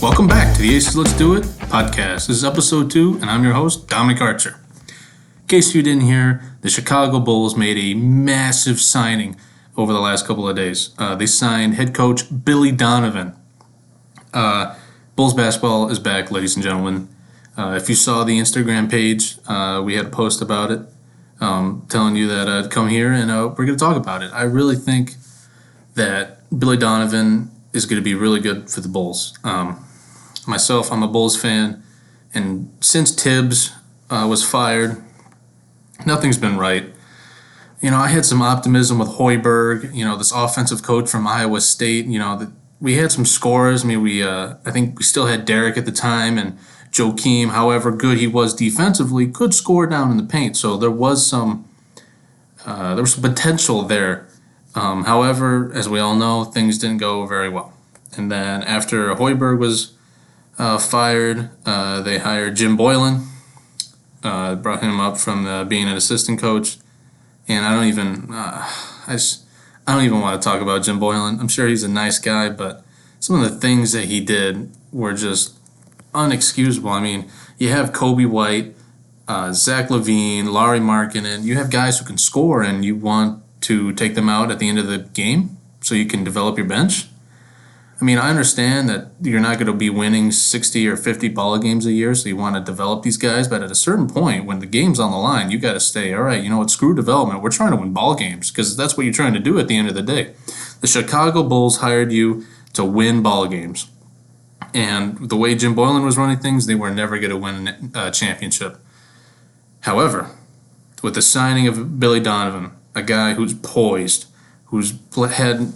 Welcome back to the Aces Let's Do It podcast. This is episode 2, and I'm your host, Dominic Archer. In case you didn't hear, the Chicago Bulls made a massive signing over the last couple of days. They signed head coach Billy Donovan. Bulls basketball is back, ladies and gentlemen. If you saw the Instagram page, we had a post about it, telling you that I'd come here and we're going to talk about it. I really think that Billy Donovan is going to be really good for the Bulls. Myself, I'm a Bulls fan, and since Tibbs was fired, nothing's been right. I had some optimism with Hoiberg, this offensive coach from Iowa State. We had some scorers. I think we still had Derek at the time, and Joakim, however good he was defensively, could score down in the paint. So there was some potential there. However, as we all know, things didn't go very well. And then after Hoiberg was fired, they hired Jim Boylan, brought him up from being an assistant coach. And I don't even want to talk about Jim Boylan. I'm sure he's a nice guy, but some of the things that he did were just unexcusable. You have Kobe White, Zach LaVine, Larry Markkinen. You have guys who can score, and you want to take them out at the end of the game so you can develop your bench. I understand that you're not going to be winning 60 or 50 ball games a year, so you want to develop these guys. But at a certain point, when the game's on the line, you got to stay, all right, screw development. We're trying to win ball games because that's what you're trying to do at the end of the day. The Chicago Bulls hired you to win ball games. And the way Jim Boylan was running things, they were never going to win a championship. However, with the signing of Billy Donovan, a guy who's poised, who's had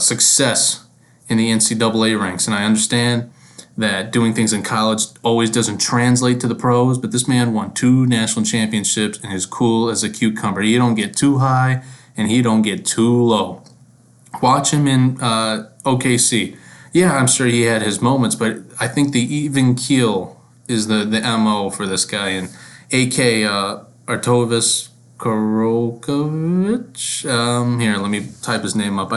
success in the NCAA ranks, and I understand that doing things in college always doesn't translate to the pros, but this man won 2 national championships and is cool as a cucumber. He don't get too high and he don't get too low. Watch him in OKC. Yeah, I'm sure he had his moments, but I think the even keel is the MO for this guy. And AK Artovis Korokovic. Here, let me type his name up.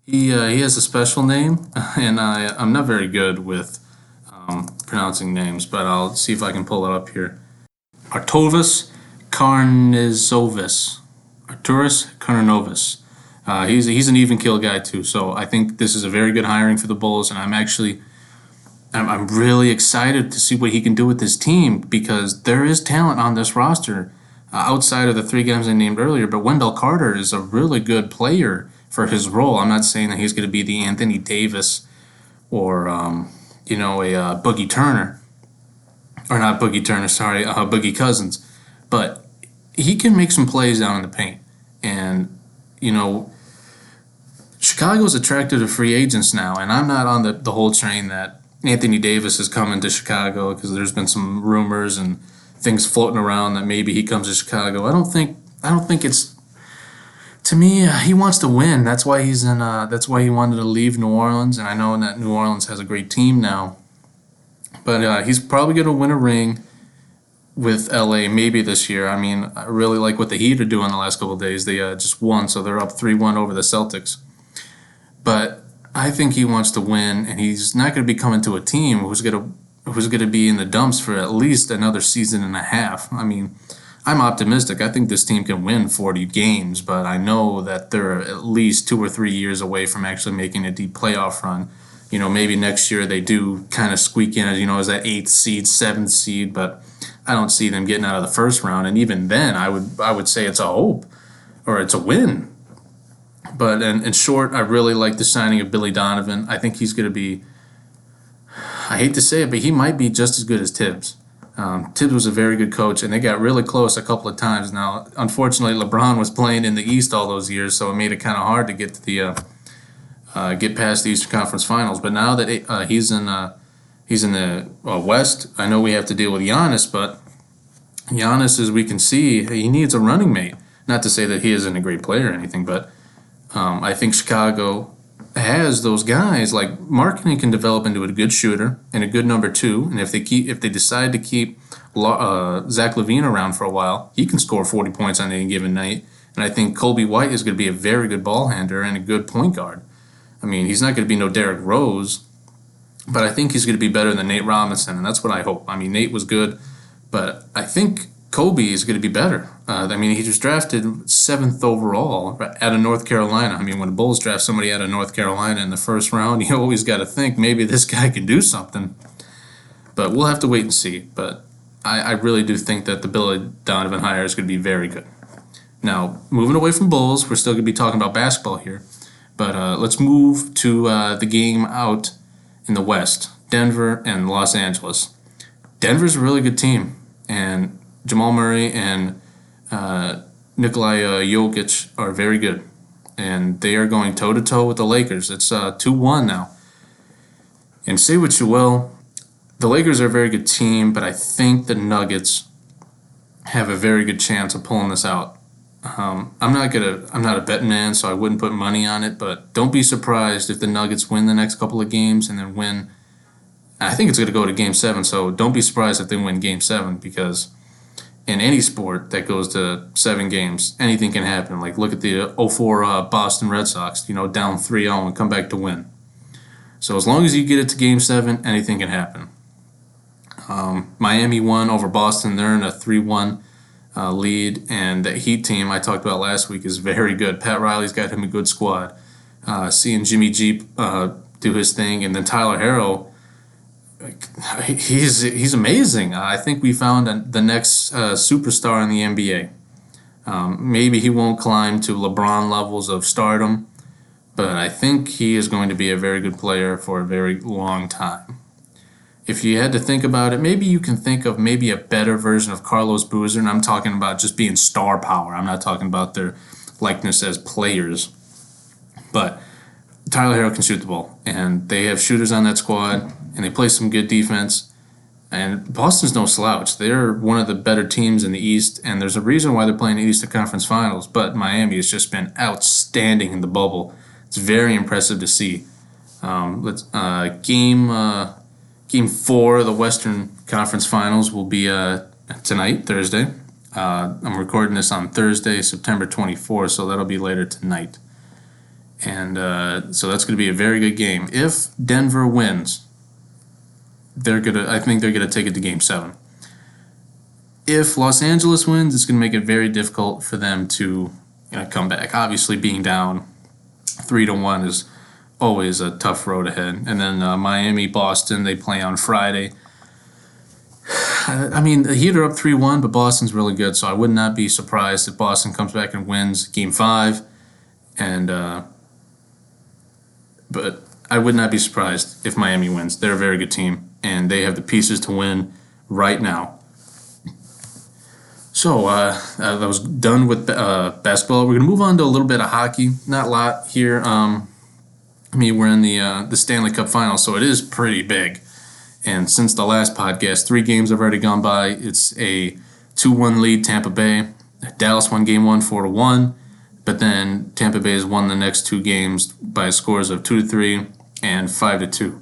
He has a special name, and I'm not very good with pronouncing names, but I'll see if I can pull it up here. Arturas Karnizovis. He's an even kill guy too, so I think this is a very good hiring for the Bulls, and I'm really excited to see what he can do with this team because there is talent on this roster outside of the 3 guys I named earlier, but Wendell Carter is a really good player for his role. I'm not saying that he's going to be the Anthony Davis or, a Boogie Turner. Or not Boogie Turner, sorry, Boogie Cousins. But he can make some plays down in the paint. And, Chicago's attracted to free agents now, and I'm not on the whole train that Anthony Davis is coming to Chicago because there's been some rumors and things floating around that maybe he comes to Chicago. I don't think it's. To me, he wants to win. That's why that's why he wanted to leave New Orleans. And I know that New Orleans has a great team now, but he's probably going to win a ring with LA maybe this year. I really like what the Heat are doing the last couple of days. They just won, so they're up 3-1 over the Celtics. But I think he wants to win, and he's not going to be coming to a team who's going to be in the dumps for at least another season and a half. I'm optimistic. I think this team can win 40 games, but I know that they're at least 2 or 3 years away from actually making a deep playoff run. Maybe next year they do kind of squeak in as that 8th seed, 7th seed, but I don't see them getting out of the first round. And even then, I would say it's a hope or it's a win. But in short, I really like the signing of Billy Donovan. I think he's going to be, I hate to say it, but he might be just as good as Tibbs. Tibbs was a very good coach, and they got really close a couple of times. Now, unfortunately, LeBron was playing in the East all those years, so it made it kind of hard to get to the get past the Eastern Conference Finals. But now that he's in the West, I know we have to deal with Giannis, but Giannis, as we can see, he needs a running mate. Not to say that he isn't a great player or anything, but I think Chicago has those guys. Like Markkinen can develop into a good shooter and a good number 2, and if they decide to keep Zach LaVine around for a while, he can score 40 points on any given night. And I think Kobe White is going to be a very good ball handler and a good point guard. I mean, he's not going to be no Derrick Rose, but I think he's going to be better than Nate Robinson, and that's what I hope. I mean, Nate was good, but I think Kobe is going to be better. I mean, he was drafted 7th overall out of North Carolina. I mean, when the Bulls draft somebody out of North Carolina in the first round, you always got to think maybe this guy can do something. But we'll have to wait and see. But I really do think that the Billy Donovan hire is going to be very good. Now, moving away from Bulls, we're still going to be talking about basketball here. But let's move to the game out in the West, Denver and Los Angeles. Denver's a really good team, and Jamal Murray and Nikolai Jokic are very good, and they are going toe-to-toe with the Lakers. It's 2-1 now. And say what you will, the Lakers are a very good team, but I think the Nuggets have a very good chance of pulling this out. I'm not a betting man, so I wouldn't put money on it, but don't be surprised if the Nuggets win the next couple of games and then win. I think it's going to go to Game 7, so don't be surprised if they win Game 7, because in any sport that goes to 7 games, anything can happen. Like, look at the 04 Boston Red Sox, down 3-0 and come back to win. So as long as you get it to Game 7, anything can happen. Miami won over Boston. They're in a 3-1 lead, and the Heat team I talked about last week is very good. Pat Riley's got him a good squad. Seeing Jimmy G do his thing, and then Tyler Herro, he's amazing. I think we found the next superstar in the NBA. Maybe he won't climb to LeBron levels of stardom, but I think he is going to be a very good player for a very long time. If you had to think about it, maybe you can think of maybe a better version of Carlos Boozer, and I'm talking about just being star power. I'm not talking about their likeness as players. But Tyler Herro can shoot the ball, and they have shooters on that squad, and they play some good defense. And Boston's no slouch. They're one of the better teams in the East, and there's a reason why they're playing the Eastern Conference Finals. But Miami has just been outstanding in the bubble. It's very impressive to see. Game 4 of the Western Conference Finals will be tonight, Thursday. I'm recording this on Thursday, September 24th, so that'll be later tonight. And so that's going to be a very good game. If Denver wins, I think they're gonna take it to Game 7. If Los Angeles wins, it's gonna make it very difficult for them to come back. Obviously, being down 3-1 is always a tough road ahead. And then Miami, Boston, they play on Friday. I mean, the Heat are up 3-1, but Boston's really good, so I would not be surprised if Boston comes back and wins Game 5. But I would not be surprised if Miami wins. They're a very good team, and they have the pieces to win right now. So I was done with basketball. We're going to move on to a little bit of hockey. Not a lot here. We're in the Stanley Cup Finals, so it is pretty big. And since the last podcast, 3 games have already gone by. It's a 2-1 lead, Tampa Bay. Dallas won Game 1 4-1, but then Tampa Bay has won the next 2 games by scores of 2-3 and 5-2.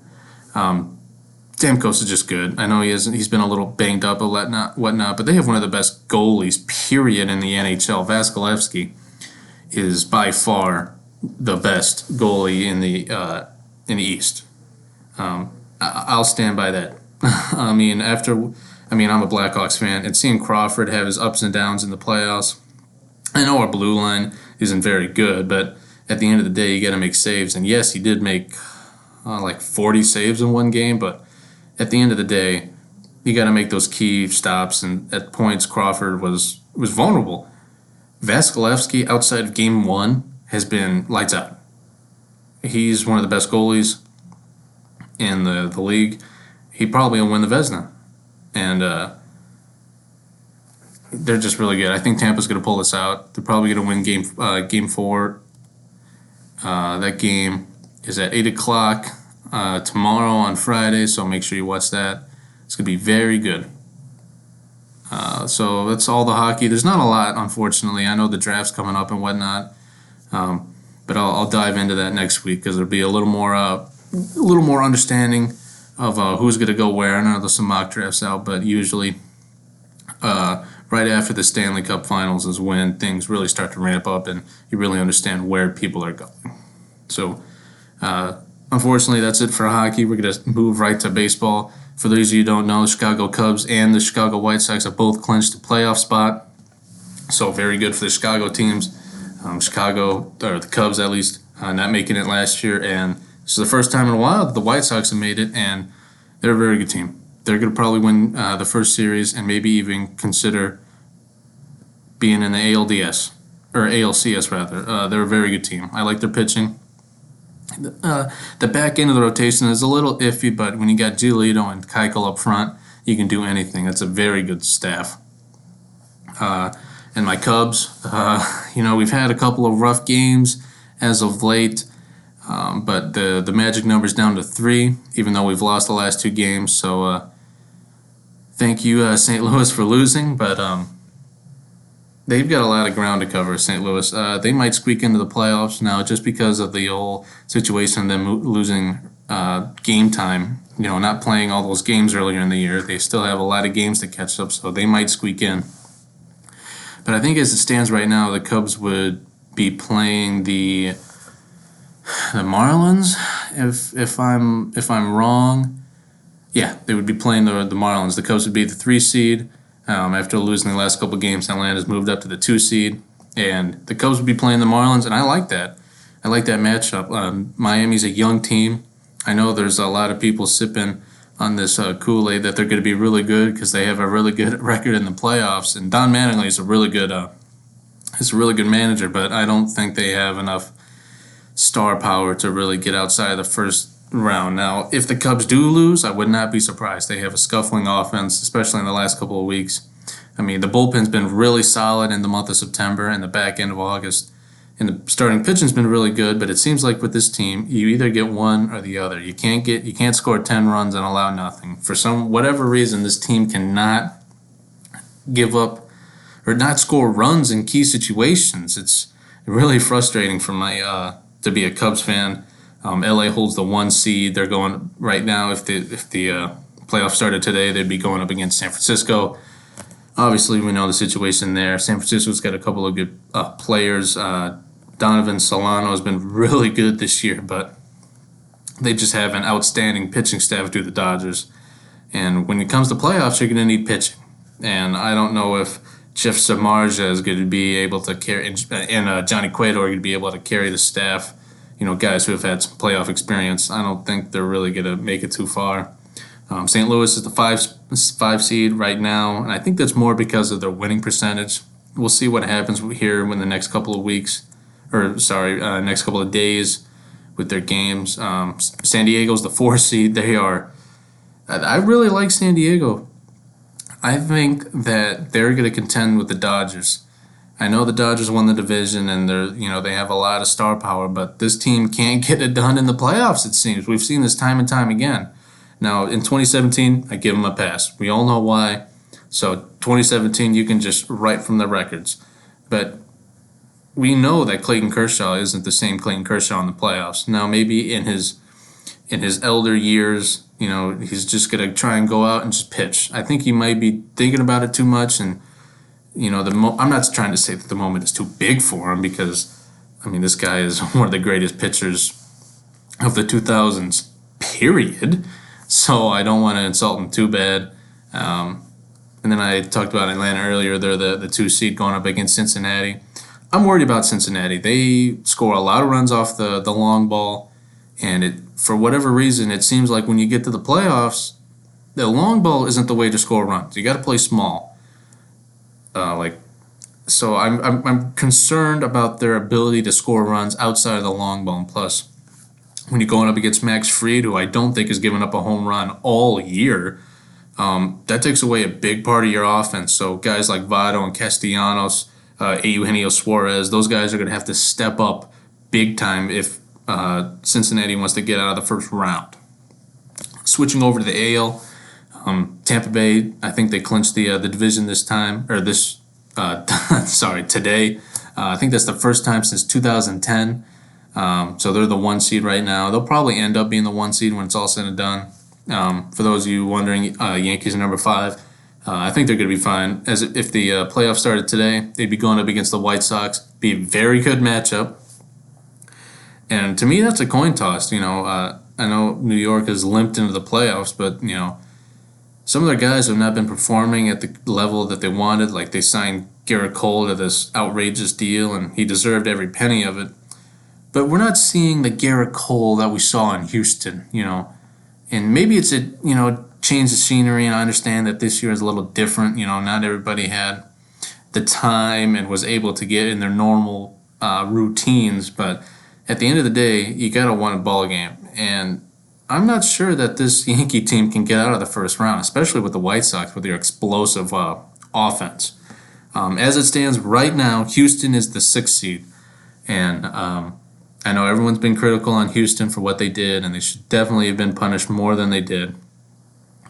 Stamkos is just good. I know he's been a little banged up and whatnot, but they have one of the best goalies, period, in the NHL. Vasilevsky is by far the best goalie in the East. I'll stand by that. I'm a Blackhawks fan, and seeing Crawford have his ups and downs in the playoffs. I know our blue line isn't very good, but at the end of the day, you got to make saves. And yes, he did make like 40 saves in one game, but at the end of the day, you got to make those key stops. And at points, Crawford was vulnerable. Vasilevsky, outside of Game 1, has been lights out. He's one of the best goalies in the league. He probably will win the Vezina. And they're just really good. I think Tampa's going to pull this out. They're probably going to win Game 4. That game is at 8 o'clock tomorrow on Friday, so make sure you watch that. It's going to be very good. So that's all the hockey. There's not a lot, unfortunately. I know the draft's coming up and whatnot, but I'll dive into that next week because there'll be a little more understanding of who's going to go where. I know there's some mock drafts out, but usually right after the Stanley Cup Finals is when things really start to ramp up and you really understand where people are going. So Unfortunately, that's it for hockey. We're going to move right to baseball. For those of you who don't know, the Chicago Cubs and the Chicago White Sox have both clinched a playoff spot. So very good for the Chicago teams. Chicago, or the Cubs at least, not making it last year. And this is the first time in a while that the White Sox have made it, and they're a very good team. They're going to probably win the first series and maybe even consider being in the ALDS, or ALCS rather. They're a very good team. I like their pitching. The back end of the rotation is a little iffy, but when you got Giolito and Keuchel up front, you can do anything. That's a very good staff. And my Cubs, we've had a couple of rough games as of late, but the magic number's down to 3, even though we've lost the last 2 games. So thank you, St. Louis, for losing, but they've got a lot of ground to cover, St. Louis. They might squeak into the playoffs now just because of the whole situation of them losing game time, not playing all those games earlier in the year. They still have a lot of games to catch up, so they might squeak in. But I think as it stands right now, the Cubs would be playing the Marlins. If I'm wrong, yeah, they would be playing the Marlins. The Cubs would be the 3 seed. After losing the last couple of games, Atlanta's moved up to the 2 seed, and the Cubs would be playing the Marlins, and I like that. I like that matchup. Miami's a young team. I know there's a lot of people sipping on this Kool-Aid that they're going to be really good because they have a really good record in the playoffs, and Don Mattingly is a really good manager, but I don't think they have enough star power to really get outside of the first round. Now, if the Cubs do lose, I would not be surprised. They have a scuffling offense, especially in the last couple of weeks. I mean, the bullpen's been really solid in the month of September and the back end of August. And the starting pitching's been really good, but it seems like with this team, you either get one or the other. You can't score 10 runs and allow nothing. For whatever reason, this team cannot give up or not score runs in key situations. It's really frustrating for my to be a Cubs fan. LA holds the 1 seed. They're going right now. If the playoffs started today, they'd be going up against San Francisco. Obviously, we know the situation there. San Francisco's got a couple of good players. Donovan Solano has been really good this year, but they just have an outstanding pitching staff through the Dodgers. And when it comes to playoffs, you're going to need pitching. And I don't know if Jeff Samardzija is going to be able to carry, and Johnny Cueto are going to be able to carry the staff. Guys who have had some playoff experience. I don't think they're really going to make it too far. St. Louis is the 5 seed right now, and I think that's more because of their winning percentage. We'll see what happens here in the next couple of next couple of days with their games. San Diego's the 4 seed. I really like San Diego. I think that they're going to contend with the Dodgers. I know the Dodgers won the division and they have a lot of star power, but this team can't get it done in the playoffs, it seems. We've seen this time and time again. Now, in 2017, I give them a pass. We all know why. So 2017, you can just write from the records. But we know that Clayton Kershaw isn't the same Clayton Kershaw in the playoffs. Now, maybe in his elder years, he's just going to try and go out and just pitch. I think he might be thinking about it too much, and I'm not trying to say that the moment is too big for him because, this guy is one of the greatest pitchers of the 2000s, period. So I don't want to insult him too bad. And then I talked about Atlanta earlier. They're the 2 seed going up against Cincinnati. I'm worried about Cincinnati. They score a lot of runs off the long ball, and for whatever reason, it seems like when you get to the playoffs, the long ball isn't the way to score runs. You got to play small. So I'm concerned about their ability to score runs outside of the long ball. And plus, when you're going up against Max Fried, who I don't think has given up a home run all year, that takes away a big part of your offense. So guys like Votto and Castellanos, Eugenio Suarez, those guys are going to have to step up big time if Cincinnati wants to get out of the first round. Switching over to the AL, Tampa Bay, I think they clinched the division today. I think that's the first time since 2010. So they're the 1 seed right now. They'll probably end up being the 1 seed when it's all said and done. For those of you wondering, Yankees are number 5. I think they're going to be fine. If the playoffs started today, they'd be going up against the White Sox. Be a very good matchup. And to me, that's a coin toss. I know New York has limped into the playoffs, but some of their guys have not been performing at the level that they wanted. Like they signed Garrett Cole to this outrageous deal, and he deserved every penny of it. But we're not seeing the Garrett Cole that we saw in Houston. And maybe it's a change of scenery. And I understand that this year is a little different. Not everybody had the time and was able to get in their normal routines. But at the end of the day, you got to win a ball game. And I'm not sure that this Yankee team can get out of the first round, especially with the White Sox with their explosive offense. As it stands right now, Houston is the 6th seed. And I know everyone's been critical on Houston for what they did, and they should definitely have been punished more than they did.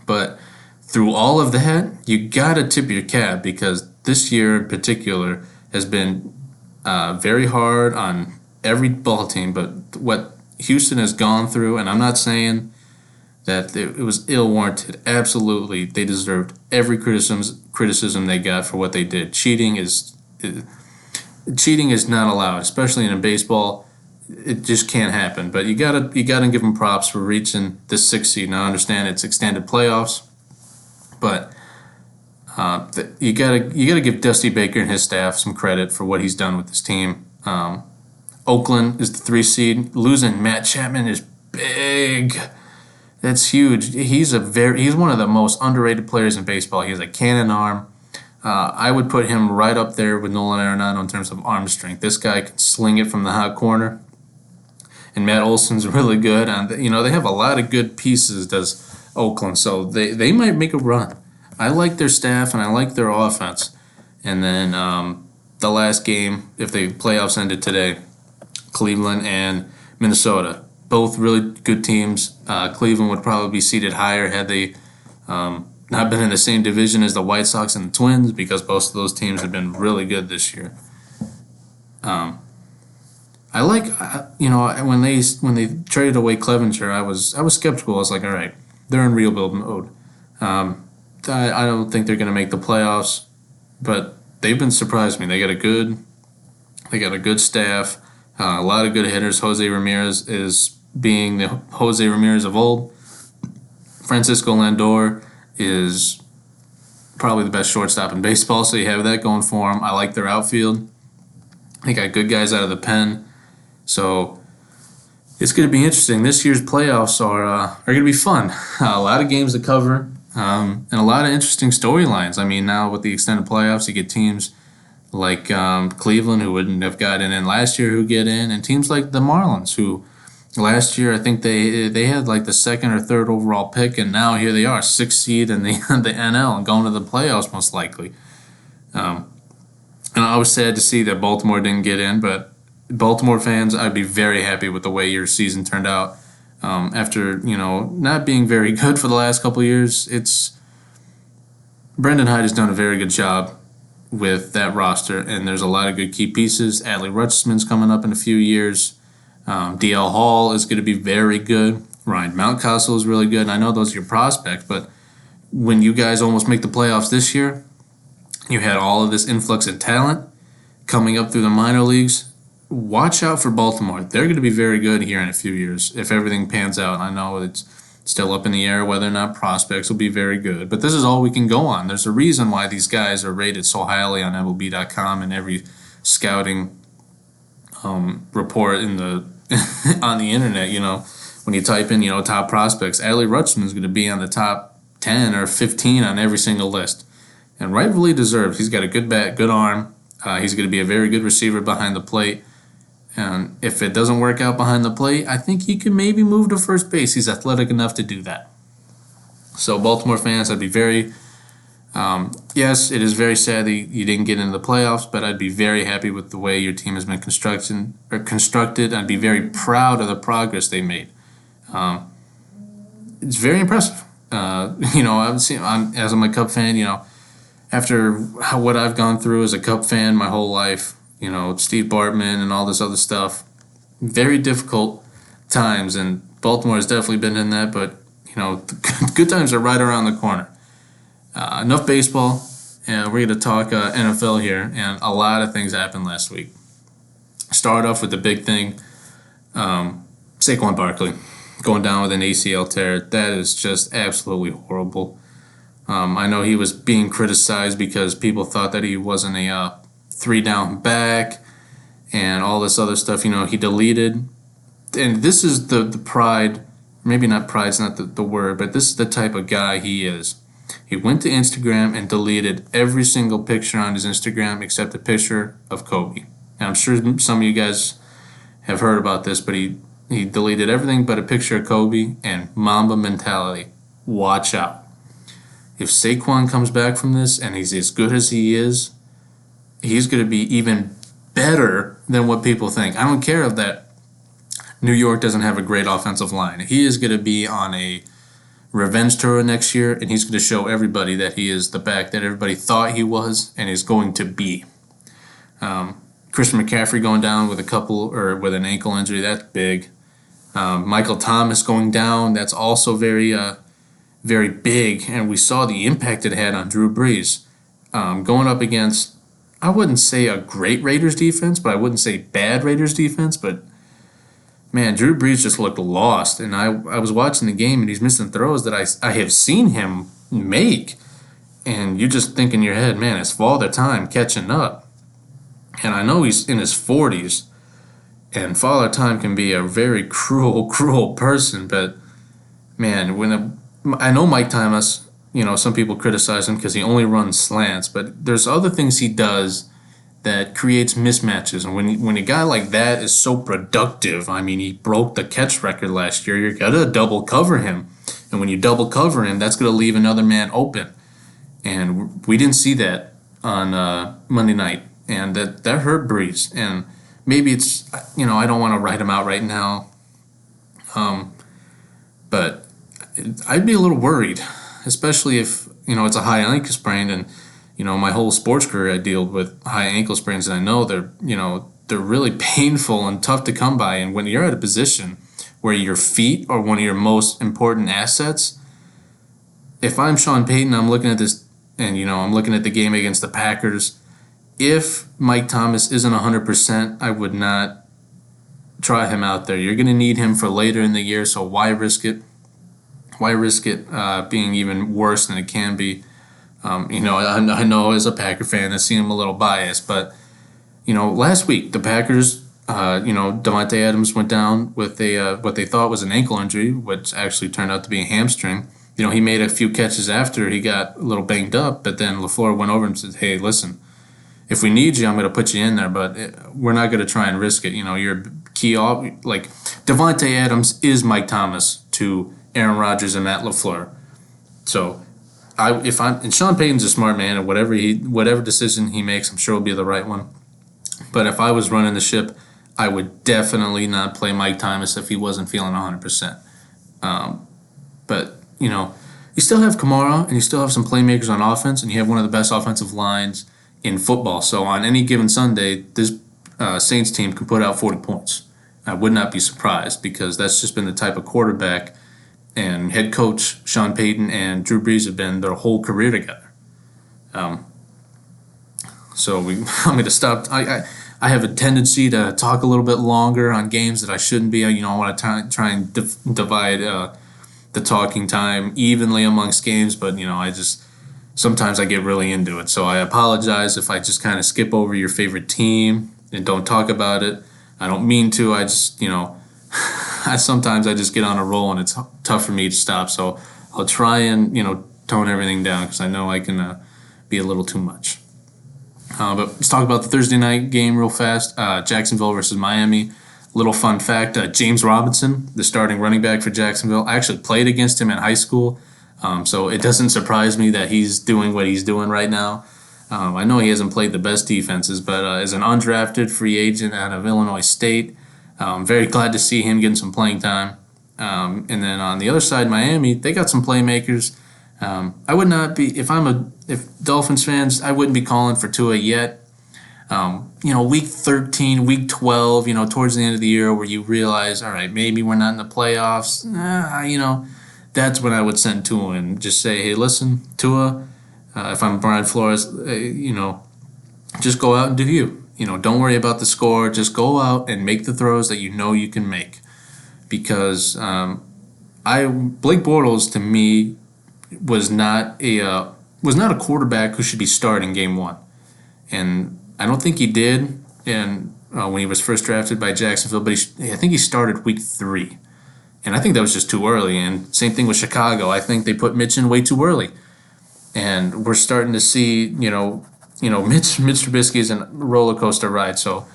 But through all of that, you got to tip your cap because this year in particular has been very hard on every ball team. But what Houston has gone through, and I'm not saying that it was ill-warranted. Absolutely, they deserved every criticism they got for what they did. Cheating is not allowed, especially in baseball. It just can't happen. But you gotta give them props for reaching the 6th seed. Now I understand it's extended playoffs, but you gotta give Dusty Baker and his staff some credit for what he's done with this team. Oakland is the 3 seed. Losing Matt Chapman is big. That's huge. He's one of the most underrated players in baseball. He has a cannon arm. I would put him right up there with Nolan Arenado in terms of arm strength. This guy can sling it from the hot corner. And Matt Olson's really good. And they have a lot of good pieces, does Oakland. So they might make a run. I like their staff and I like their offense. And then the last game, if the playoffs ended today, Cleveland and Minnesota. Both really good teams. Cleveland would probably be seated higher had they not been in the same division as the White Sox and the Twins, because both of those teams have been really good this year. I like when they traded away Clevenger, I was skeptical. I was like, all right, they're in rebuild mode. I don't think they're going to make the playoffs, but they've been surprising me. They got a good staff, a lot of good hitters. Jose Ramirez is being the Jose Ramirez of old. Francisco Lindor is probably the best shortstop in baseball, so you have that going for them. I like their outfield. They got good guys out of the pen. So it's going to be interesting. This year's playoffs are going to be fun. A lot of games to cover and a lot of interesting storylines. I mean, now with the extended playoffs, you get teams like Cleveland, who wouldn't have gotten in last year, who get in, and teams like the Marlins, who last year I think they had like the 2nd or 3rd overall pick, and now here they are, 6th seed in the NL and going to the playoffs most likely. And I was sad to see that Baltimore didn't get in, but Baltimore fans, I'd be very happy with the way your season turned out. After not being very good for the last couple of years, Brendan Hyde has done a very good job with that roster, and there's a lot of good key pieces. Adley Rutschman's coming up in a few years. DL Hall is going to be very good. Ryan Mountcastle is really good. And I know those are your prospects, but when you guys almost make the playoffs this year, you had all of this influx of talent coming up through the minor leagues. Watch out for Baltimore. They're going to be very good here in a few years if everything pans out. I know it's still up in the air whether or not prospects will be very good, but this is all we can go on. There's a reason why these guys are rated so highly on MLB.com and every scouting report in the on the internet. When you type in top prospects, Adley Rutschman is going to be on the top 10 or 15 on every single list, and rightfully deserved. He's got a good bat, good arm. He's going to be a very good receiver behind the plate. And if it doesn't work out behind the plate, I think he can maybe move to first base. He's athletic enough to do that. So Baltimore fans, I'd be very, yes, it is very sad that you didn't get into the playoffs, but I'd be very happy with the way your team has been constructed. I'd be very proud of the progress they made. It's very impressive. I've seen, as I'm a Cub fan, after what I've gone through as a Cub fan my whole life, Steve Bartman and all this other stuff, very difficult times, and Baltimore has definitely been in that, but, the good times are right around the corner. Enough baseball, and we're going to talk NFL here, and a lot of things happened last week. Start off with the big thing. Saquon Barkley going down with an ACL tear. That is just absolutely horrible. I know he was being criticized because people thought that he wasn't a three down back and all this other stuff. He deleted. And this is the pride, maybe not pride's not the word, but this is the type of guy he is. He went to Instagram and deleted every single picture on his Instagram except a picture of Kobe. And I'm sure some of you guys have heard about this, but he deleted everything but a picture of Kobe and Mamba mentality. Watch out. If Saquon comes back from this and he's as good as he is, he's going to be even better than what people think. I don't care if that New York doesn't have a great offensive line. He is going to be on a revenge tour next year, and he's going to show everybody that he is the back that everybody thought he was and is going to be. Christian McCaffrey going down with with an ankle injury, that's big. Michael Thomas going down, that's also very, very big, and we saw the impact it had on Drew Brees. Going up against, I wouldn't say a great Raiders defense, but I wouldn't say bad Raiders defense, but man, Drew Brees just looked lost, and I was watching the game, and he's missing throws that I have seen him make, and you just think in your head, man, it's Father Time catching up. And I know he's in his 40s, and Father Time can be a very cruel, cruel person, but man, I know Mike Thomas, some people criticize him because he only runs slants, but there's other things he does that creates mismatches. And when a guy like that is so productive, I mean, he broke the catch record last year, you're going to double cover him. And when you double cover him, that's going to leave another man open. And we didn't see that on Monday night. And that hurt Brees. And maybe it's, I don't want to write him out right now. But I'd be a little worried, especially if, it's a high ankle sprain. And, my whole sports career I dealt with high ankle sprains. And I know they're really painful and tough to come by. And when you're at a position where your feet are one of your most important assets, if I'm Sean Payton, I'm looking at this and, I'm looking at the game against the Packers. If Mike Thomas isn't 100%, I would not try him out there. You're going to need him for later in the year, so why risk it? Why risk it being even worse than it can be? I know as a Packer fan, I seem a little biased, but, last week, the Packers, Davante Adams went down with what they thought was an ankle injury, which actually turned out to be a hamstring. He made a few catches after he got a little banged up, but then LaFleur went over and said, hey, listen, if we need you, I'm going to put you in there, but we're not going to try and risk it. You're key off. Like, Davante Adams is Mike Thomas to Aaron Rodgers and Matt LaFleur. So, and Sean Payton's a smart man, and whatever decision he makes, I'm sure will be the right one. But if I was running the ship, I would definitely not play Mike Thomas if he wasn't feeling 100%. But, you still have Kamara, and you still have some playmakers on offense, and you have one of the best offensive lines in football. So on any given Sunday, this Saints team can put out 40 points. I would not be surprised because that's just been the type of quarterback and head coach Sean Payton and Drew Brees have been their whole career together. So we want me to stop. I have a tendency to talk a little bit longer on games that I shouldn't be. I want to try and divide the talking time evenly amongst games, but sometimes I get really into it. So I apologize if I just kind of skip over your favorite team and don't talk about it. I don't mean to. I just, sometimes I just get on a roll and it's tough for me to stop. So I'll try and, tone everything down because I know I can be a little too much. But let's talk about the Thursday night game real fast. Jacksonville versus Miami. Little fun fact, James Robinson, the starting running back for Jacksonville, I actually played against him in high school. So it doesn't surprise me that he's doing what he's doing right now. I know he hasn't played the best defenses, but as an undrafted free agent out of Illinois State, very glad to see him getting some playing time. And then on the other side, Miami, they got some playmakers. I would not be, if Dolphins fans, I wouldn't be calling for Tua yet. Week 13, week 12, towards the end of the year where you realize, all right, maybe we're not in the playoffs. That's when I would send Tua and just say, hey, listen, Tua, if I'm Brian Flores, just go out and do you. don't worry about the score. Just go out and make the throws that you can make. Because Blake Bortles to me was not a quarterback who should be starting game one, and I don't think he did. And when he was first drafted by Jacksonville, but I think he started week 3, and I think that was just too early. And same thing with Chicago. I think they put Mitch in way too early, and we're starting to see Mitch Trubisky is a roller coaster ride. So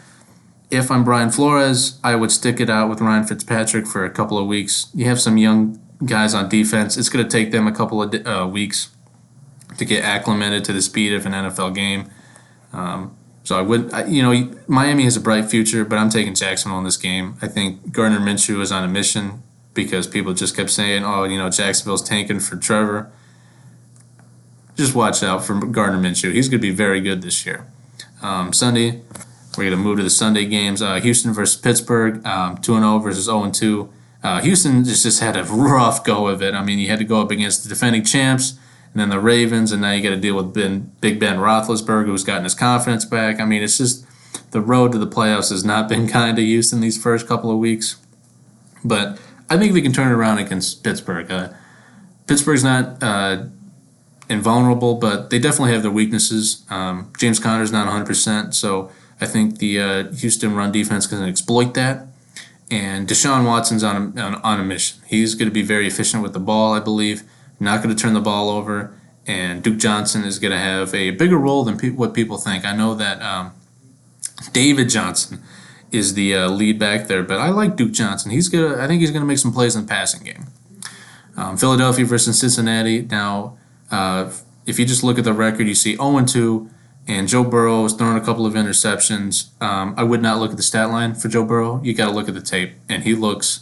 if I'm Brian Flores, I would stick it out with Ryan Fitzpatrick for a couple of weeks. You have some young guys on defense. It's going to take them a couple of weeks to get acclimated to the speed of an NFL game. So Miami has a bright future, but I'm taking Jacksonville in this game. I think Gardner Minshew is on a mission because people just kept saying, Jacksonville's tanking for Trevor. Just watch out for Gardner Minshew. He's going to be very good this year. Sunday, we're going to move to the Sunday games. Houston versus Pittsburgh, 2-0 versus 0-2. Houston just had a rough go of it. I mean, you had to go up against the defending champs, and then the Ravens, and now you got to deal with Big Ben Roethlisberger, who's gotten his confidence back. I mean, it's just the road to the playoffs has not been kind to Houston these first couple of weeks. But I think we can turn it around against Pittsburgh. Pittsburgh's not invulnerable, but they definitely have their weaknesses. James Conner's not 100%, so I think the Houston run defense can exploit that. And Deshaun Watson's on a mission. He's going to be very efficient with the ball, I believe. Not going to turn the ball over. And Duke Johnson is going to have a bigger role than what people think. I know that David Johnson is the lead back there, but I like Duke Johnson. I think he's going to make some plays in the passing game. Philadelphia versus Cincinnati. Now, if you just look at the record, you see 0-2. And Joe Burrow has thrown a couple of interceptions. I would not look at the stat line for Joe Burrow. You got to look at the tape, and he looks.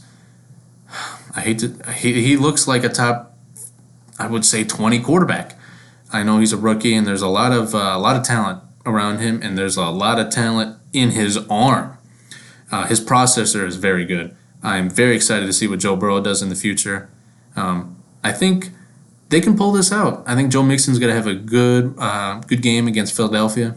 He looks like a top, I would say, 20 quarterback. I know he's a rookie, and there's a lot of talent around him, and there's a lot of talent in his arm. His processor is very good. I'm very excited to see what Joe Burrow does in the future. I think they can pull this out. I think Joe Mixon's going to have a good game against Philadelphia.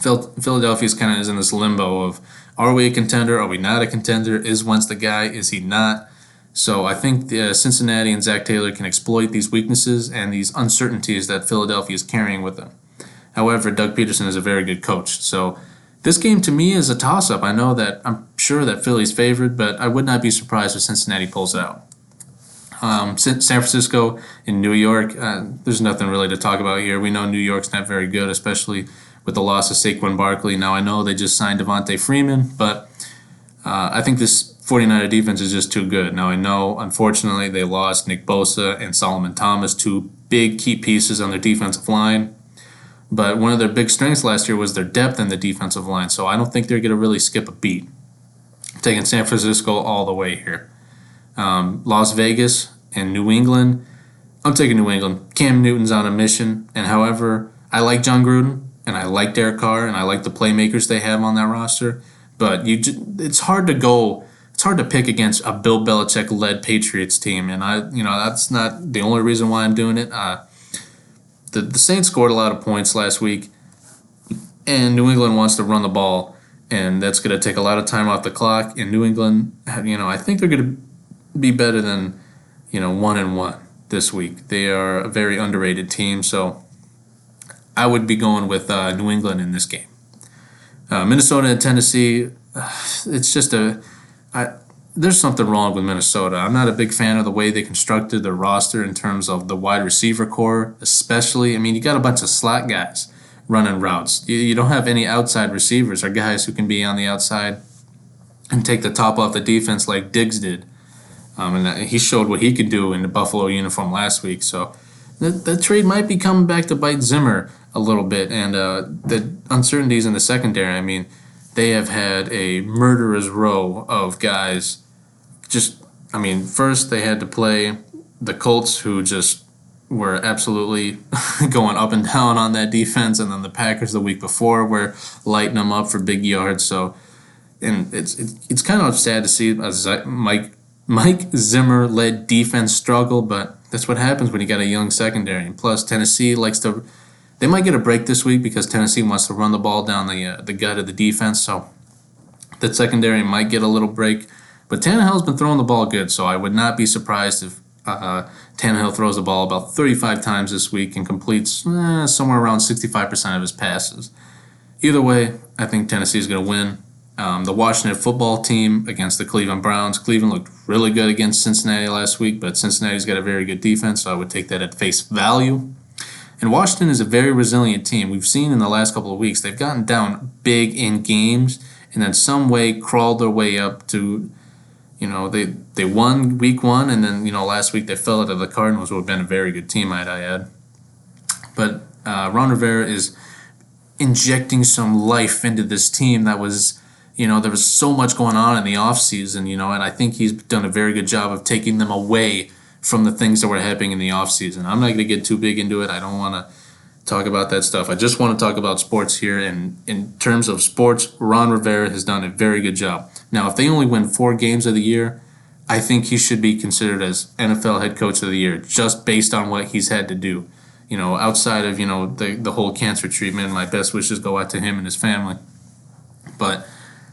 Philadelphia's kind of is in this limbo of, are we a contender? Are we not a contender? Is Wentz the guy? Is he not? So I think Cincinnati and Zach Taylor can exploit these weaknesses and these uncertainties that Philadelphia is carrying with them. However, Doug Peterson is a very good coach. So this game to me is a toss-up. I'm sure that Philly's favored, but I would not be surprised if Cincinnati pulls it out. San Francisco and New York, there's nothing really to talk about here. We know New York's not very good, especially with the loss of Saquon Barkley. Now, I know they just signed Devontae Freeman, but I think this 49er defense is just too good. Now, I know, unfortunately, they lost Nick Bosa and Solomon Thomas, two big key pieces on their defensive line. But one of their big strengths last year was their depth in the defensive line, so I don't think they're going to really skip a beat. I'm taking San Francisco all the way here. Las Vegas and New England. I'm taking New England. Cam Newton's on a mission, and however, I like John Gruden, and I like Derek Carr, and I like the playmakers they have on that roster. But it's hard to pick against a Bill Belichick-led Patriots team, and that's not the only reason why I'm doing it. The Saints scored a lot of points last week, and New England wants to run the ball, and that's going to take a lot of time off the clock. And New England, I think they're going to be better than 1-1 this week. They are a very underrated team, so I would be going with New England in this game. Minnesota and Tennessee, it's just there's something wrong with Minnesota. I'm not a big fan of the way they constructed their roster in terms of the wide receiver core, especially. I mean, you got a bunch of slot guys running routes. You don't have any outside receivers or guys who can be on the outside and take the top off the defense like Diggs did. And he showed what he could do in the Buffalo uniform last week. So that trade might be coming back to bite Zimmer a little bit. And the uncertainties in the secondary, I mean, they have had a murderer's row of guys. First they had to play the Colts, who just were absolutely going up and down on that defense, and then the Packers the week before were lighting them up for big yards. So, and it's kind of sad to see a Mike Zimmer-led defense struggle, but that's what happens when you got a young secondary. And plus, Tennessee likes to They might get a break this week because Tennessee wants to run the ball down the gut of the defense, so the secondary might get a little break. But Tannehill's been throwing the ball good, so I would not be surprised if Tannehill throws the ball about 35 times this week and completes somewhere around 65% of his passes. Either way, I think Tennessee's going to win. The Washington football team against the Cleveland Browns. Cleveland looked really good against Cincinnati last week, but Cincinnati's got a very good defense, so I would take that at face value. And Washington is a very resilient team. We've seen in the last couple of weeks, they've gotten down big in games and then some way crawled their way up to, they won week one, and then, last week they fell out of the Cardinals, who have been a very good team, might I add. But Ron Rivera is injecting some life into this team that was, there was so much going on in the offseason, and I think he's done a very good job of taking them away from the things that were happening in the offseason. I'm not going to get too big into it. I don't want to talk about that stuff. I just want to talk about sports here, and in terms of sports, Ron Rivera has done a very good job. Now, if they only win 4 games of the year, I think he should be considered as NFL head coach of the year, just based on what he's had to do. Outside of, the whole cancer treatment, my best wishes go out to him and his family. But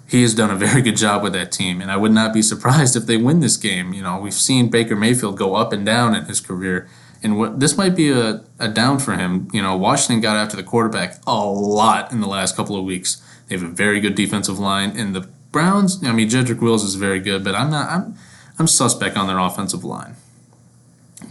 he has done a very good job with that team, and I would not be surprised if they win this game. We've seen Baker Mayfield go up and down in his career, and this might be a down for him. Washington got after the quarterback a lot in the last couple of weeks. They have a very good defensive line, and the Browns, Jedrick Wills is very good, but I'm suspect on their offensive line.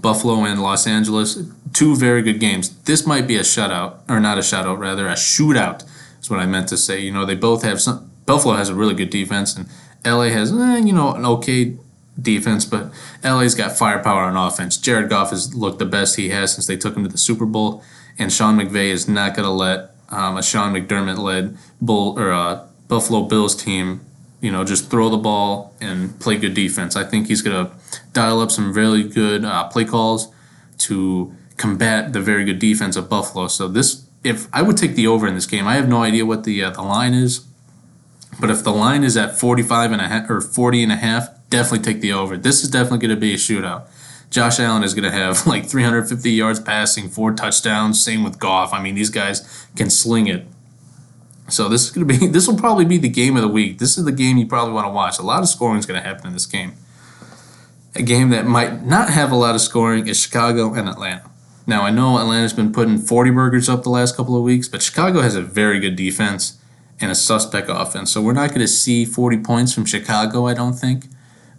Buffalo and Los Angeles, 2 very good games. This might be a shutout, or not a shutout, rather a shootout is what I meant to say. They both have some. Buffalo has a really good defense, and LA has, an okay defense, but LA's got firepower on offense. Jared Goff has looked the best he has since they took him to the Super Bowl, and Sean McVay is not going to let a Sean McDermott-led Buffalo Bills team, just throw the ball and play good defense. I think he's going to dial up some really good play calls to combat the very good defense of Buffalo. So if I would take the over in this game, I have no idea what the line is. But if the line is at 45.5 or 40.5, definitely take the over. This is definitely going to be a shootout. Josh Allen is going to have like 350 yards passing, 4 touchdowns. Same with Goff. These guys can sling it. So this will probably be the game of the week. This is the game you probably want to watch. A lot of scoring is going to happen in this game. A game that might not have a lot of scoring is Chicago and Atlanta. Now, I know Atlanta's been putting 40 burgers up the last couple of weeks, but Chicago has a very good defense and a suspect offense. So we're not going to see 40 points from Chicago, I don't think.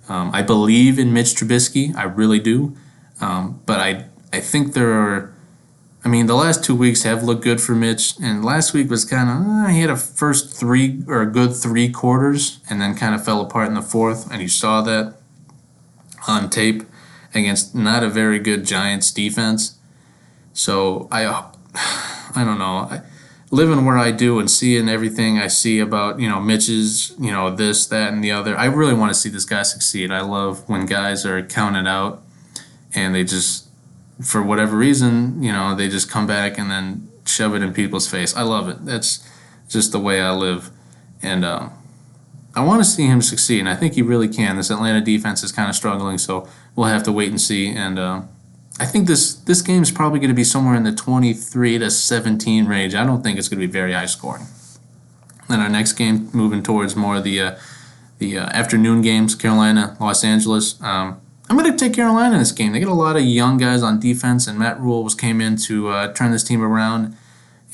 I believe in Mitch Trubisky. I really do. But I think the last 2 weeks have looked good for Mitch. And last week was kind of, he had a good 3 quarters and then kind of fell apart in the 4th. And you saw that on tape against not a very good Giants defense. So I don't know. Living where I do and seeing everything I see about, Mitch's, this, that, and the other, I really want to see this guy succeed. I love when guys are counted out and they just, for whatever reason, they just come back and then shove it in people's face. I love it. That's just the way I live. And I want to see him succeed, and I think he really can. This Atlanta defense is kind of struggling, so we'll have to wait and see. And I think this game is probably going to be somewhere in the 23-17 range. I don't think it's going to be very high scoring. Then our next game, moving towards more of the afternoon games, Carolina, Los Angeles. I'm going to take Carolina in this game. They get a lot of young guys on defense, and Matt Rule came in to turn this team around.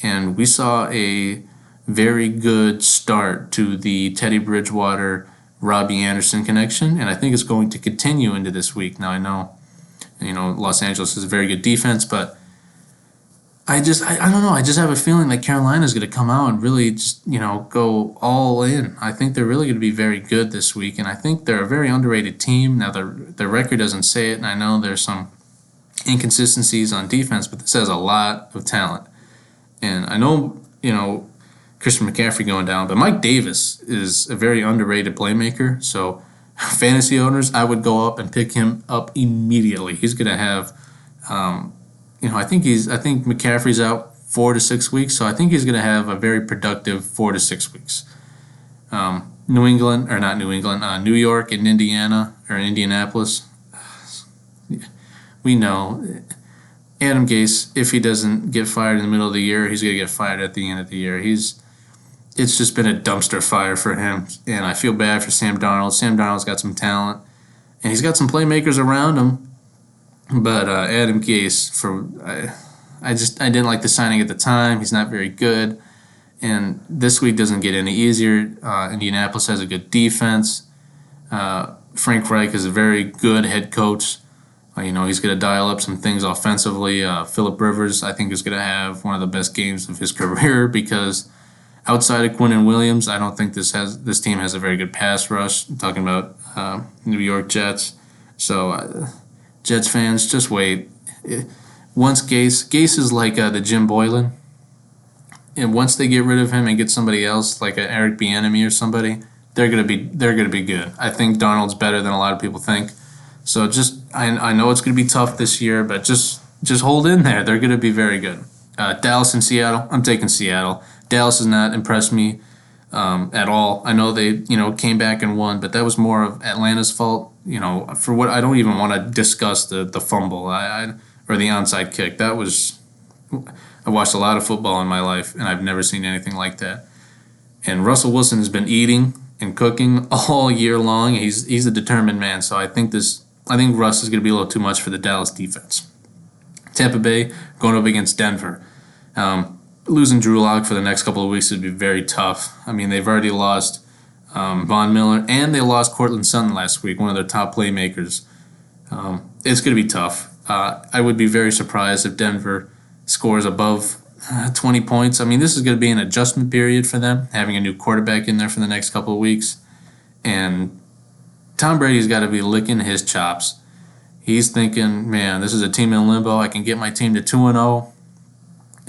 And we saw a very good start to the Teddy Bridgewater, Robbie Anderson connection, and I think it's going to continue into this week. Now I know, Los Angeles is a very good defense, but I don't know. I just have a feeling that Carolina is going to come out and really just, go all in. I think they're really going to be very good this week, and I think they're a very underrated team. Now, their record doesn't say it, and I know there's some inconsistencies on defense, but this has a lot of talent. And I know, Christian McCaffrey going down, but Mike Davis is a very underrated playmaker, so fantasy owners, I would go up and pick him up immediately. He's going to have, I think McCaffrey's out 4 to 6 weeks, so I think he's going to have a very productive 4 to 6 weeks. New York and Indiana, or Indianapolis, we know Adam Gase, if he doesn't get fired in the middle of the year, he's going to get fired at the end of the year. It's just been a dumpster fire for him, and I feel bad for Sam Darnold. Sam Darnold's got some talent, and he's got some playmakers around him. But Adam Gase, I didn't like the signing at the time. He's not very good, and this week doesn't get any easier. Indianapolis has a good defense. Frank Reich is a very good head coach. He's going to dial up some things offensively. Phillip Rivers, I think, is going to have one of the best games of his career because outside of Quinnen Williams, I don't think this team has a very good pass rush. I'm talking about New York Jets. So, Jets fans, just wait. Once Gase is like the Jim Boylan, and once they get rid of him and get somebody else like an Eric Bieniemy or somebody, they're gonna be good. I think Darnold's better than a lot of people think. So I know it's gonna be tough this year, but just hold in there. They're gonna be very good. Dallas and Seattle. I'm taking Seattle. Dallas has not impressed me at all. I know they came back and won, but that was more of Atlanta's fault. For what I don't even want to discuss the fumble or the onside kick. That was I watched a lot of football in my life, and I've never seen anything like that. And Russell Wilson has been eating and cooking all year long. He's a determined man. So I think Russ is going to be a little too much for the Dallas defense. Tampa Bay going up against Denver. Losing Drew Lock for the next couple of weeks would be very tough. I mean, they've already lost Von Miller, and they lost Cortland Sutton last week, one of their top playmakers. It's going to be tough. I would be very surprised if Denver scores above 20 points. I mean, this is going to be an adjustment period for them, having a new quarterback in there for the next couple of weeks. And Tom Brady's got to be licking his chops. He's thinking, man, this is a team in limbo. I can get my team to 2-0.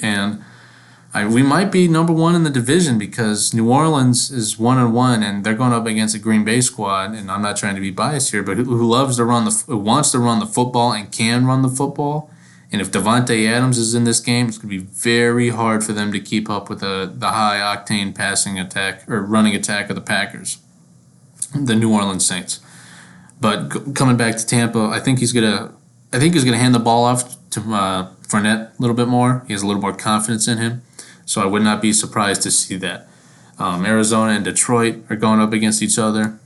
And we might be number one in the division because New Orleans is 1-1, and they're going up against a Green Bay squad. And I'm not trying to be biased here, but who wants to run the football and can run the football. And if Devontae Adams is in this game, it's going to be very hard for them to keep up with the high-octane passing attack or running attack of the Packers, the New Orleans Saints. But coming back to Tampa, I think he's gonna hand the ball off to Fournette a little bit more. He has a little more confidence in him, so I would not be surprised to see that. Arizona and Detroit are going up against each other.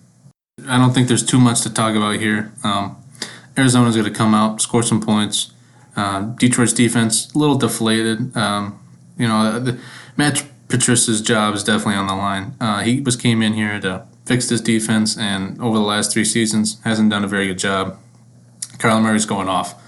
I don't think there's too much to talk about here. Arizona's going to come out, score some points. Detroit's defense, a little deflated. Matt Patricia's job is definitely on the line. He came in here to fix this defense, and over the last 3 seasons, hasn't done a very good job. Kyler Murray's going off.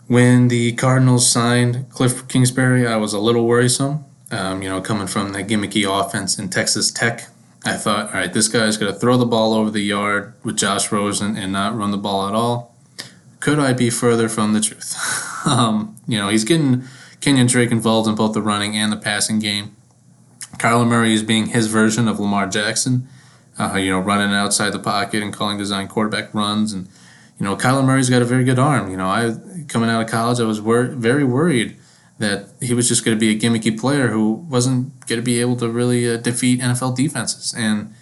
When the Cardinals signed Cliff Kingsbury, I was a little worrisome. Coming from that gimmicky offense in Texas Tech, I thought, all right, this guy's going to throw the ball over the yard with Josh Rosen and not run the ball at all. Could I be further from the truth? He's getting Kenyon Drake involved in both the running and the passing game. Kyler Murray is being his version of Lamar Jackson, running outside the pocket and calling design quarterback runs. And, Kyler Murray's got a very good arm. Coming out of college, I was very worried that he was just going to be a gimmicky player who wasn't going to be able to really defeat NFL defenses. And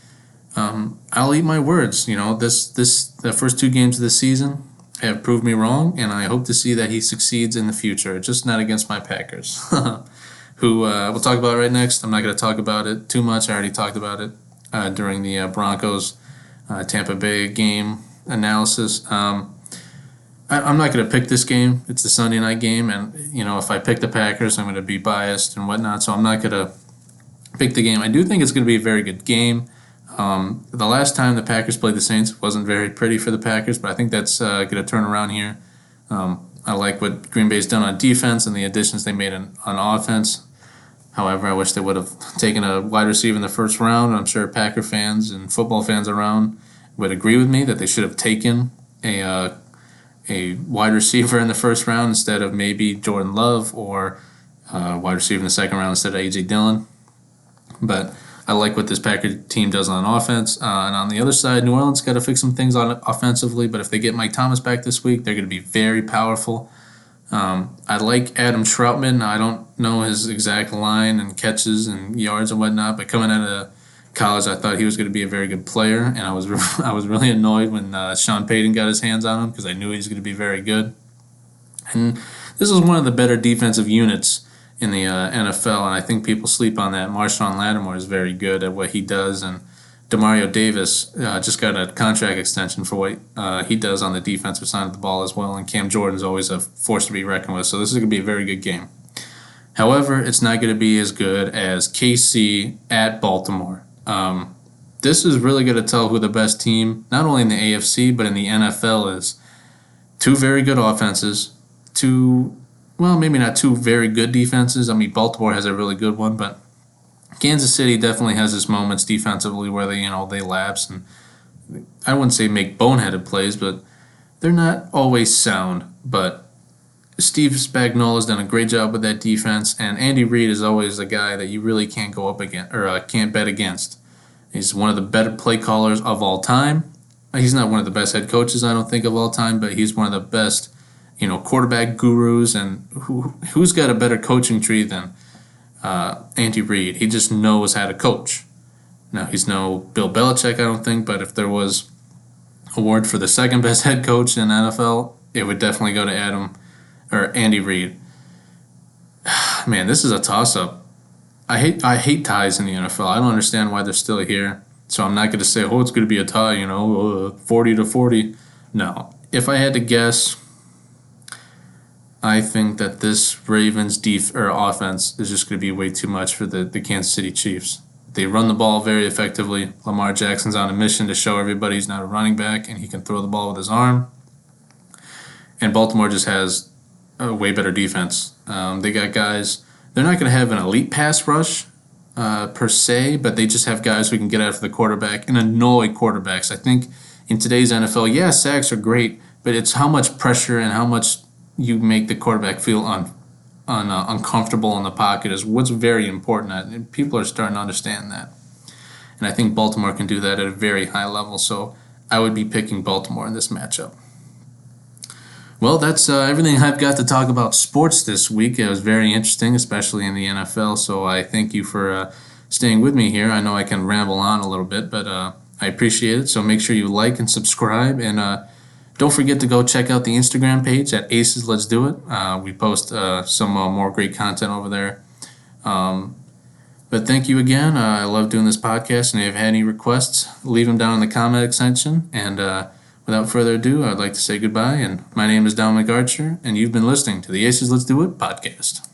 I'll eat my words. The first 2 games of the season have proved me wrong, and I hope to see that he succeeds in the future, just not against my Packers, who we'll talk about right next. I'm not going to talk about it too much. I already talked about it during the Broncos Tampa Bay game analysis. I'm not going to pick this game. It's a Sunday night game, and if I pick the Packers, I'm going to be biased and whatnot, so I'm not going to pick the game. I do think it's going to be a very good game. The last time the Packers played the Saints wasn't very pretty for the Packers, but I think that's going to turn around here. I like what Green Bay's done on defense and the additions they made on offense. However, I wish they would have taken a wide receiver in the first round. I'm sure Packer fans and football fans around would agree with me that they should have taken a wide receiver in the first round instead of maybe Jordan Love, or wide receiver in the second round instead of A.J. Dillon. But I like what this Packer team does on offense. And on the other side, New Orleans got to fix some things on offensively, but if they get Mike Thomas back this week, they're going to be very powerful. I like Adam Troutman. I don't know his exact line and catches and yards and whatnot, but coming out of college, I thought he was going to be a very good player, and I was really annoyed when Sean Payton got his hands on him because I knew he was going to be very good. And this is one of the better defensive units in the NFL, and I think people sleep on that. Marshawn Lattimore is very good at what he does, and Demario Davis just got a contract extension for what he does on the defensive side of the ball as well, and Cam Jordan's always a force to be reckoned with, so this is going to be a very good game. However, it's not going to be as good as KC at Baltimore. This is really going to tell who the best team, not only in the AFC, but in the NFL is. Two very good offenses, maybe not two very good defenses. I mean, Baltimore has a really good one, but Kansas City definitely has its moments defensively where they lapse, and I wouldn't say make boneheaded plays, but they're not always sound. But Steve Spagnuolo's done a great job with that defense, and Andy Reid is always a guy that you really can't go up against or can't bet against. He's one of the better play callers of all time. He's not one of the best head coaches, I don't think, of all time, but he's one of the best, quarterback gurus. And who's got a better coaching tree than Andy Reid? He just knows how to coach. Now, he's no Bill Belichick, I don't think, but if there was an award for the second best head coach in NFL, it would definitely go to Andy Reid. Man, this is a toss-up. I hate ties in the NFL. I don't understand why they're still here. So I'm not going to say, it's going to be a tie, 40-40. No. If I had to guess, I think that this Ravens offense is just going to be way too much for the Kansas City Chiefs. They run the ball very effectively. Lamar Jackson's on a mission to show everybody he's not a running back and he can throw the ball with his arm. And Baltimore just has a way better defense. They got guys. They're not going to have an elite pass rush per se, but they just have guys who can get after the quarterback and annoy quarterbacks. I think in today's NFL, sacks are great, but it's how much pressure and how much you make the quarterback feel uncomfortable in the pocket is what's very important. And people are starting to understand that. And I think Baltimore can do that at a very high level, so I would be picking Baltimore in this matchup. Well, that's everything I've got to talk about sports this week. It was very interesting, especially in the NFL, so I thank you for staying with me here. I know I can ramble on a little bit, but I appreciate it, so make sure you like and subscribe, and don't forget to go check out the Instagram page at Aces Let's Do It. We post some more great content over there. But thank you again. I love doing this podcast, and if you have any requests, leave them down in the comment section, and without further ado, I'd like to say goodbye, and my name is Dominic Archer, and you've been listening to the Aces Let's Do It podcast.